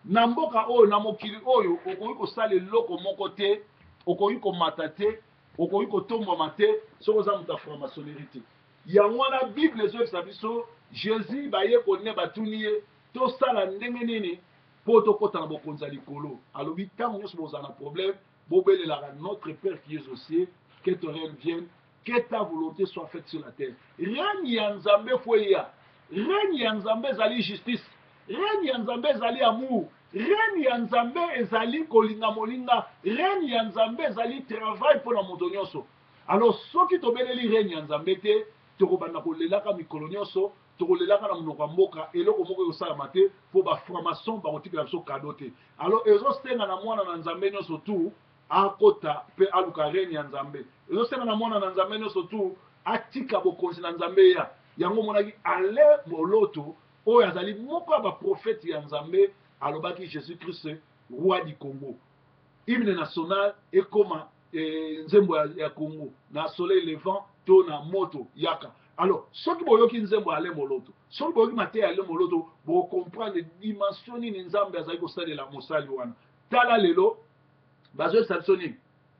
Namboka oyo, namokili oyo, okoyi kosala eloko moko te, okoyi komata te, okoyi kotombama te, soki oza moto ya franc-maçonnerie te. Yango wana Bible ezokisa biso, Jésus baye kone batuni ye, tosala ndenge nini mpo tokota na bokonzi ya likolo. Alobi ntango nyonso bozala na problème, bobelelaka notre Père qui est aux cieux, que ton règne vienne, que ta volonté soit faite sur la terre. Règne ya Nzambe foya, règne ya Nzambe ezali justice, règne ya Nzambe ezali amour, règne ya Nzambe ezali kolinga molinga, règne ya Nzambe ezali travail pour la moto nyonso. Alors soki tobeleli règne ya Nzambe te, tokobanda kolelaka mikolo nyonso, tokolelaka na monoko ya mboka, eloko moko ekosalama te mpo bafranc-maçon bakotikela biso kado te. Alors ezosenga na mwana na Nzambe nyonso tu akota mpe aluka règne ya Nzambe. Ezosenga na mwana na Nzambe nyonso tu atika bokonzi na Nzambe ya. Yango monaki ale moloto oyo azali moko ya baprofete ya Nzambe alobaki Jésus-Christ roi du Congo. Hymne national ekoma nzembo ya Congo na soleil levant to na moto yaka. Alors, soki boyoki nzembo ale moloto, soki boyoki mateya ale moloto, bo comprendre dimension nini Nzambe azali kosalela mosali wana. Tala lelo bazo salsoni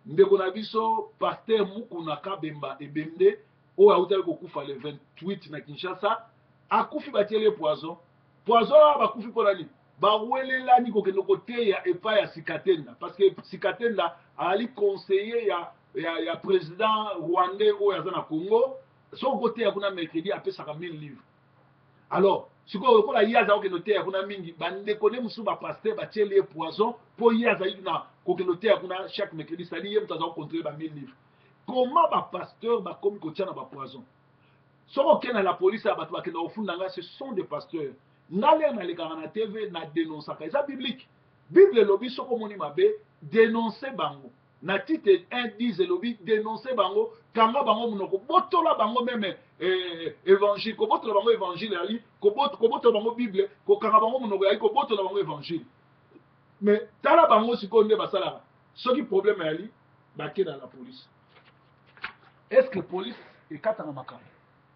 ndeko na biso pasteur Mukuna Kabemba ebemde oyo autali kokufa le 28 na Kinshasa, akufi batiele poison. Poison bakufi mpona nini? Bawelelani kokende koteya epai ya Sikatenda, parce que Sikatenda ali conseiller ya ya président rwandais oyo aza na Congo so côté ya kuna mercredi apesaka 1000 livres. Alors sikoyo lokola ye azalaki kokende te ya kuna mingi bandeko ne mosusu bapaster batieli ye poison mpo ye azalaki na kokende te ya kuna chaque mercredi sadi ye moto aza kocontrole ba 1000 livres. Comment bapasteur bakomi kotia na bapoison? Soki okende na la police ya bato bakende kofunda nga, ce sont des pasteurs. Nga lere nalekaka na tv na dénonçaka eza biblique. Bible elobi soki omoni mabe dénonce bango na titre 1:10 elobi dénonce bango, kanga bango monoko, botola bango meme évangile, kobotola bango évangile yali, kobotola bango bible, kokanga bango monoko yali, kobotola bango évangile. Mais tala bango sikoyo nde basalaka. Soki problème yali bakende na la police. Est-ce que police ekatanga makambo?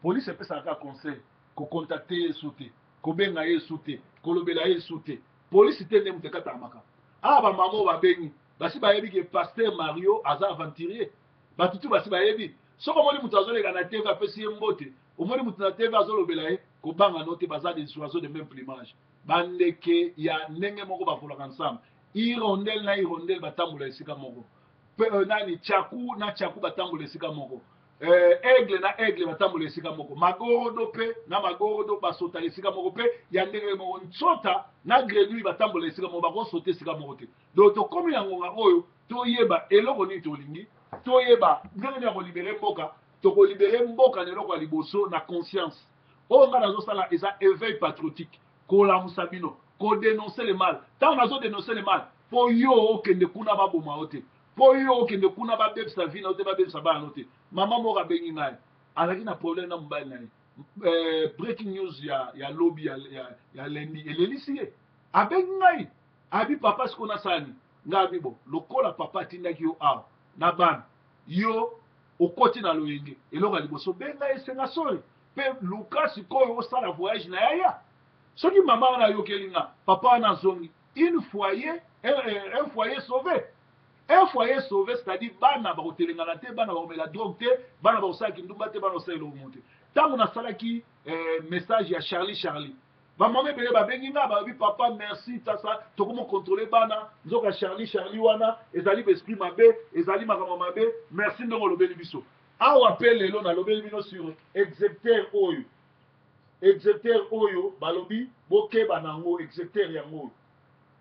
Police epesaka conseil kocontacte ye su te, kobenga ye su te, kolobela ye su te. Police te nde moto ekataka makambo. Bamama oyo babengi basi bayebi ke pasteur Mario aza aventurier, batutu basi bayebi. Soki omoni moto azoleka na tv apesi ye mbote, omoni moto na tv azolobela ye, kobanga no te, baza des oiseaux de même plumage. Bandeke ya ndenge moko bafolaka ensemble, hirondelle na hirondelle batambola esika moko, nani tchaku na tchaku batambola esika moko, aigle na aigle batambola esika moko, magorodo pe na magorodo basota esika moko pe ya ndenge moko, ntsota na grenouille batambola esika moko, bakosota esika moko te. Donc tokomi na ngonga oyo toyeba eloko nini tolingi, toyeba ndenge nini ya kolibere mboka, tokolibere mboka na eloko ya liboso na conscience. Oyo nga nazosala eza éveil patriotique, kolamusa bino, kodénoncer le mal. Tant nazodénoncer le mal, po yo okende kuna baboma yo te, po yo okende kuna babebisa vi na yo te, babebisa bana yo te. Mama moko abengi ngai azalaki na problème na mobali na ye, breaking news ya lobby ya lendi elelisi ye, abengi ngai abi papa siko nasani ngai abi bo lokola papa atindaki yo awa na bana yo okoti na loyenge eloko ya liboso benga esenga sori mpe luka sikoyo osala voyage na yaya. Soki mama wana ayokeli nga papa wana azongi, un foyer sauvé. Un foyer sauvé, c'est-à-dire bana bakotelengana te, bana bakomela drogue te, bana bakosalaki ndumba te, bana bakosala eloko monte. Ntango nasalaki message ya Charlie bamama ebele babengi nga babi papa merci tasa tokomo contrôler bana nzoka Charlie wana ezali besprit mabe, ezali makambo mabe, merci ndongo olobeli biso. Awa pe lelo nalobeli bino sur exécuteur oyo balobi bokeba nango exécuteur yango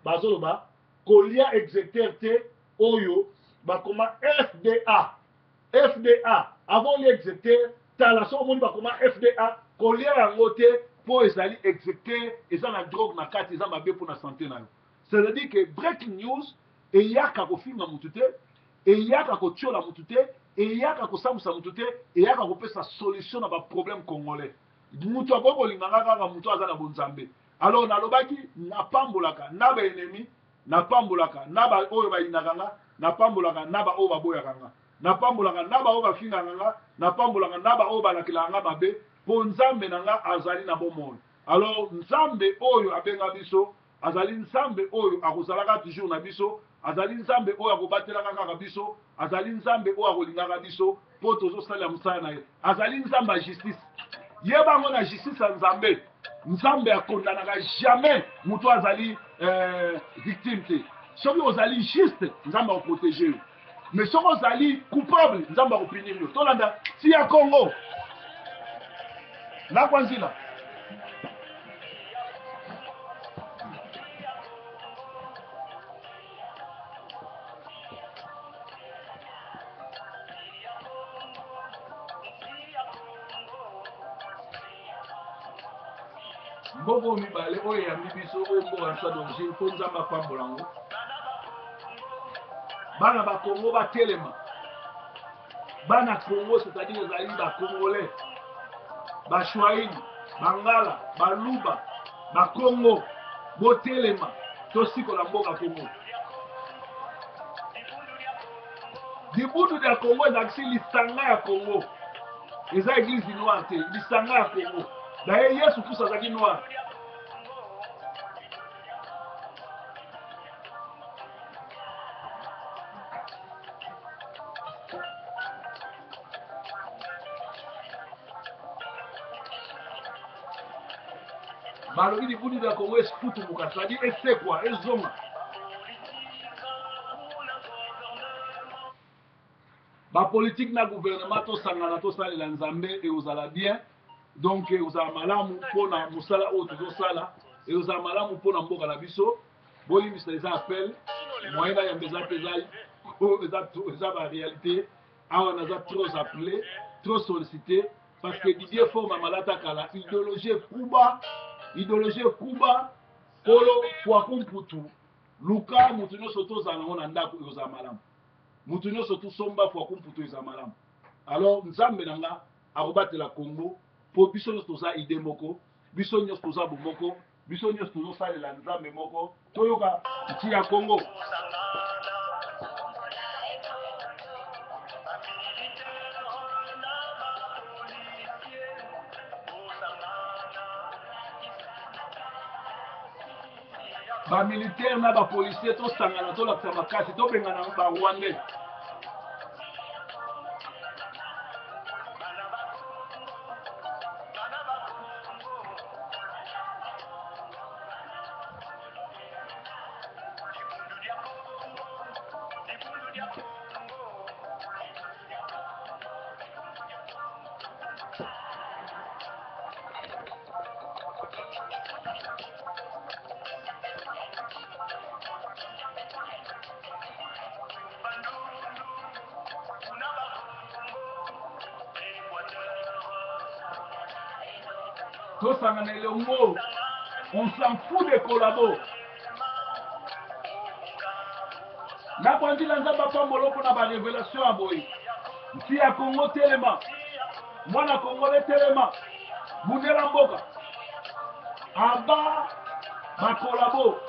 bazoloba kolia exécuteur te oyo bakoma FDA avant les exécuteur tala so moni bakoma FDA kolia yango te po ezali exécuteur eza na drogue na kati eza mabe pour na santé na yo. Ça veut dire que breaking news eyaka kofinga mutu te, eyaka kotiola mutu te, eyaka kosambusa mutu te, eyaka kopesa solution na ba problème congolais. Mutu akoki kolinganga kaka mutu aza na bonzambe. Alors nalobaki napambolaka na ba ennemi, napambolaka na ba oyo bayinaka nga, napambolaka na ba oyo baboyaka nga, napambolaka na ba oyo bafingaka nga, napambolaka na ba oyo balakilaka nga mabe, po nzambe na nga azali na bomoi. Alors nzambe oyo abenga biso azali nzambe oyo akozalaka toujours na biso, azali nzambe oyo akobatelaka kaka biso, azali nzambe oyo akolingaka biso po tozosalela mosala na ye, azali nzambe ya justice. Yebango na justice ya nzambe, nzambe akondanaka jamais mutu azali victime te. Soki ozali juste nzambe akoprotege yo, mais soki ozali coupable nzambe akopunir yo. Tolanda ti ya Congo nakwanzila mboko mibale oyo eyambi biso oyo mboka nsa d'origine mpo nzambe apambola yango. Bana bakongo batelema, bana Congo c'est-à-dire ezali bakongolais, bashwaini, bangala, baluba, bakongo botelema tosikola mboka Congo. Dibutu ya Congo ezalisi lisanga ya Congo, eza église noire te, lisanga ya Congo. D'ailleurs Yesu Kristo azalaki noir. Balobi dibutu ya Congo esikutubuka, c'est-à-dire esekwa, ezonga. bapolitique na gouvernement tosangana tosalela nzambe eozala bien donc eozala malamu mpona mosala oyo tozosala eozala malamu mpona mboka na biso bolimbisa eza appel moyen bayamba eza mpe eza baréalité awa naza trop appelé trop sollicité parce que Didier Forme malata kala idéologie kuba kolo fwakumputu luka mutu nyonso tozala nango na ndako ekozala malamu mutu nyonso tosomba fwakumputu eza malamu alors nzambe na nga akobatela Congo mpo biso nyonso toza ide moko biso nyonso toza bomoko biso nyonso tozosalela nzambe moko toyoka nti ya Congo bamilitaire na bapolisier tosangana tolakisa makasi tobengana barwandais tosangana elongo on s'en fout de collabo nakwandila nzambe apambolo mpona barévélation ya boye nti ya Congo telema mwana Congolais telema bundela mboka aba bakolabo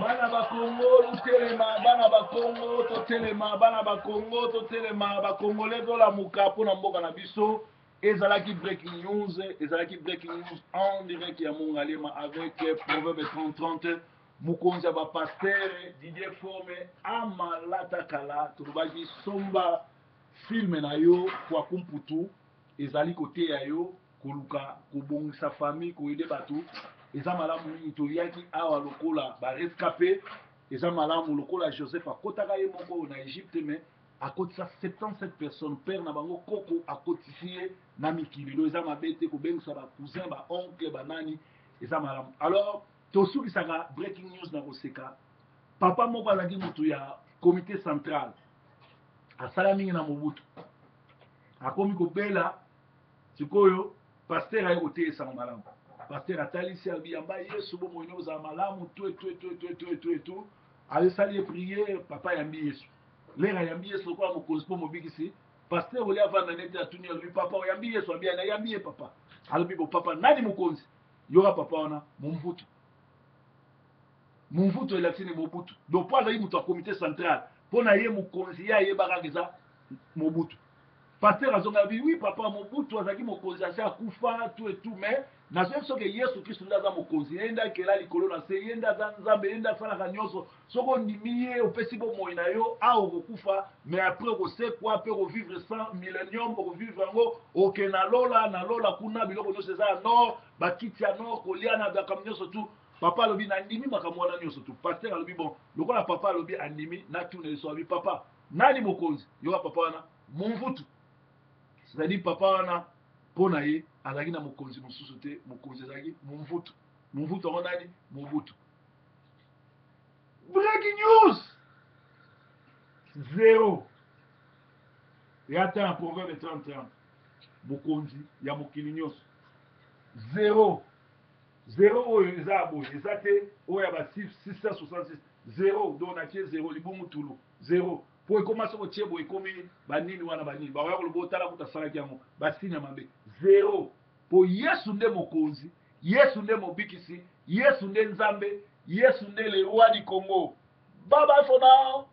bana bakongo lutelema bana bakongo totelema bana bakongo totelema bakongolais tolamuka mpona mboka na biso ezalaki breaking news en direct ya Mongalema avec Proverbe 30-30 mokonzi ya bapaster Didier Forme amalata kala tolobaki somba filme na yo fwakumputu ezali koteya yo koluka kobongisa famille koyede bato eza malamu mingi toyaki awa lokola barescapé eza malamu lokola Joseph akotaka ye moko na Egypte mais akotisa 77 personnes père na bango koko akotisi ye na mikililo eza mabe te kobengisa bacousin baoncle banani eza malamu alors tosukisaka breaking news na koseka papa moko azalaki motu ya comité central asala mingi na Mobutu akomi kobela sikoyo paster aye koteesanga malamu paster atalisi abi yamba yesu bomoi ozala malamu tu azosali ye priere papa yambi yesu lere ayambi yesu lokola mokonzi mpo mobikisi paster oli avanda nete atuni alobi papa oyambi yesu abi nayambi ye papa alobi bo papa nani mokonzi yoka papa wana Mobutu elakisi ni Mobutu donc po azali moto ya comité central mpo na ye mokonzi ye ayebaka eza Mobutu paster azonga bi oui papa Mobutu azalaki mokonzi asi akufa tout mais nazoyebi soki yesu kristu nde aza mokonzi ye nde akela likolo na se ye nde aza nzambe ye nde asalaka nyonso soki ondimi ye opesi bomoi na yo awa okokufa mais après okosekwa mpe okovivre sans millénium okovivre yango oke nalola kuna biloko nyonso eza ya nord bakiti ya nord kolia na bakambo nyonso tu papa alobi nandimi makambo wana nyonso tu paster alobi bon lokola papa alobi andimi natuna yesu alobi papa nani mokonzi yoka papa wana Mobutu c'est-à-dire papa wana mpo na ye azalaki na mokonzi mosusu te mokonzi azalaki Mobutu yango nani Mobutu breaking news 0 ya ta na Proverbe 30-30 mokonzi ya mokili nyonso. Zero oyo eza boye eza te oyo ya ba 666 zero donc natie zero libumu tulu zero po ekoma soko tie boye ekomi banini wana banini bakoya koloba otala kuta asalaki yango basinya mabe zero po Yesu nde mokonzi, Yesu nde mobikisi, Yesu nde nzambe, Yesu nde le roi du Congo. Bye bye for now.